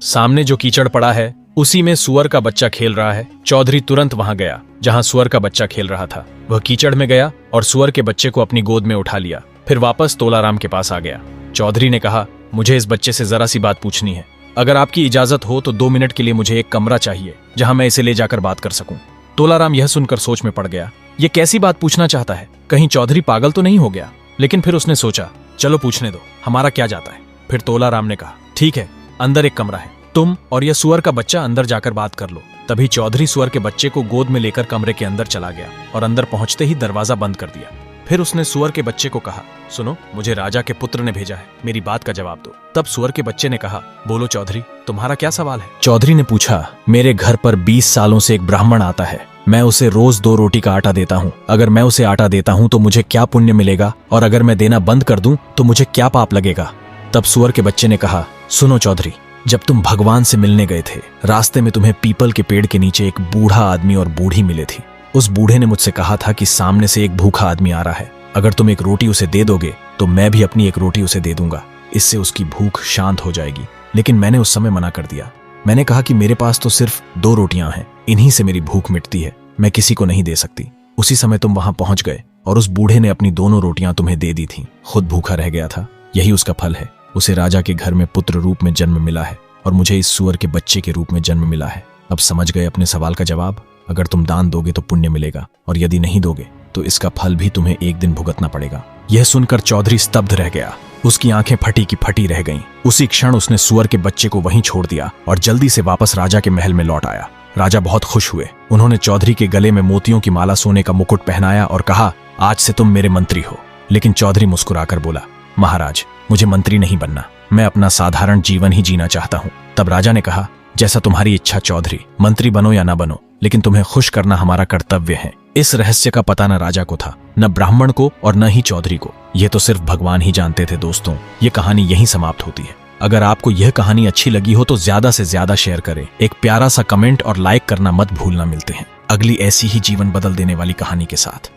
सामने जो कीचड़ पड़ा है उसी में सुअर का बच्चा खेल रहा है। चौधरी तुरंत वहां गया जहां सुअर का बच्चा खेल रहा था। वह कीचड़ में गया और सुअर के बच्चे को अपनी गोद में उठा लिया। फिर वापस तोलाराम के पास आ गया। चौधरी ने कहा, मुझे इस बच्चे से जरा सी बात पूछनी है। अगर आपकी इजाजत हो तो 2 मिनट के लिए मुझे एक कमरा चाहिए जहां मैं इसे ले जाकर बात कर सकूं। तोलाराम यह सुनकर सोच में पड़ गया। ये कैसी बात पूछना चाहता है? कहीं चौधरी पागल तो नहीं हो गया? लेकिन फिर उसने सोचा, चलो पूछने दो, हमारा क्या जाता है। फिर तोलाराम ने कहा, ठीक है, अंदर एक कमरा है, तुम और यह सुअर का बच्चा अंदर जाकर बात कर लो। तभी चौधरी सुअर के बच्चे को गोद में लेकर कमरे के अंदर चला गया और अंदर पहुंचते ही दरवाजा बंद कर दिया। फिर उसने सुअर के बच्चे को कहा, सुनो, मुझे राजा के पुत्र ने भेजा है, मेरी बात का जवाब दो। तब सुअर के बच्चे ने कहा, बोलो चौधरी, तुम्हारा क्या सवाल है? चौधरी ने पूछा, मेरे घर पर 20 सालों से एक ब्राह्मण आता है, मैं उसे रोज 2 रोटी का आटा देता हूँ। अगर मैं उसे आटा देता हूँ तो मुझे क्या पुण्य मिलेगा, और अगर मैं देना बंद कर दूं तो मुझे क्या पाप लगेगा? तब सुअर के बच्चे ने कहा, सुनो चौधरी, जब तुम भगवान से मिलने गए थे, रास्ते में तुम्हें पीपल के पेड़ के नीचे एक बूढ़ा आदमी और बूढ़ी मिले थे। उस बूढ़े ने मुझसे कहा था कि सामने से एक भूखा आदमी आ रहा है, अगर तुम एक रोटी उसे दे दोगे तो मैं भी अपनी एक रोटी उसे दे दूंगा, इससे उसकी भूख शांत हो जाएगी। लेकिन मैंने उस समय मना कर दिया। मैंने कहा कि मेरे पास तो सिर्फ 2 रोटियां हैं, इन्हीं से मेरी भूख मिटती है, मैं किसी को नहीं दे सकती। उसी समय तुम वहां पहुंच गए और उस बूढ़े ने अपनी दोनों रोटियां तुम्हें दे दी थी, खुद भूखा रह गया था। यही उसका फल है। उसे राजा के घर में पुत्र रूप में जन्म मिला है और मुझे इस सुअर के बच्चे के रूप में जन्म मिला है। अब समझ गए अपने सवाल का जवाब? अगर तुम दान दोगे तो पुण्य मिलेगा, और यदि नहीं दोगे तो इसका फल भी तुम्हें एक दिन भुगतना पड़ेगा। यह सुनकर चौधरी स्तब्ध रह गया। उसकी आंखें फटी की फटी रह गईं। उसी क्षण उसने सुअर के बच्चे को वहीं छोड़ दिया और जल्दी से वापस राजा के महल में लौट आया। राजा बहुत खुश हुए। उन्होंने चौधरी के गले में मोतियों की माला, सोने का मुकुट पहनाया और कहा, आज से तुम मेरे मंत्री हो। लेकिन चौधरी मुस्कुराकर बोला, महाराज, मुझे मंत्री नहीं बनना, मैं अपना साधारण जीवन ही जीना चाहता हूँ। तब राजा ने कहा, जैसा तुम्हारी इच्छा चौधरी, मंत्री बनो या ना बनो, लेकिन तुम्हें खुश करना हमारा कर्तव्य है। इस रहस्य का पता न राजा को था, न ब्राह्मण को और न ही चौधरी को। यह तो सिर्फ भगवान ही जानते थे। दोस्तों, ये कहानी यहीं समाप्त होती है। अगर आपको यह कहानी अच्छी लगी हो तो ज्यादा से ज्यादा शेयर करें, एक प्यारा सा कमेंट और लाइक करना मत भूलना। मिलते हैं अगली ऐसी ही जीवन बदल देने वाली कहानी के साथ।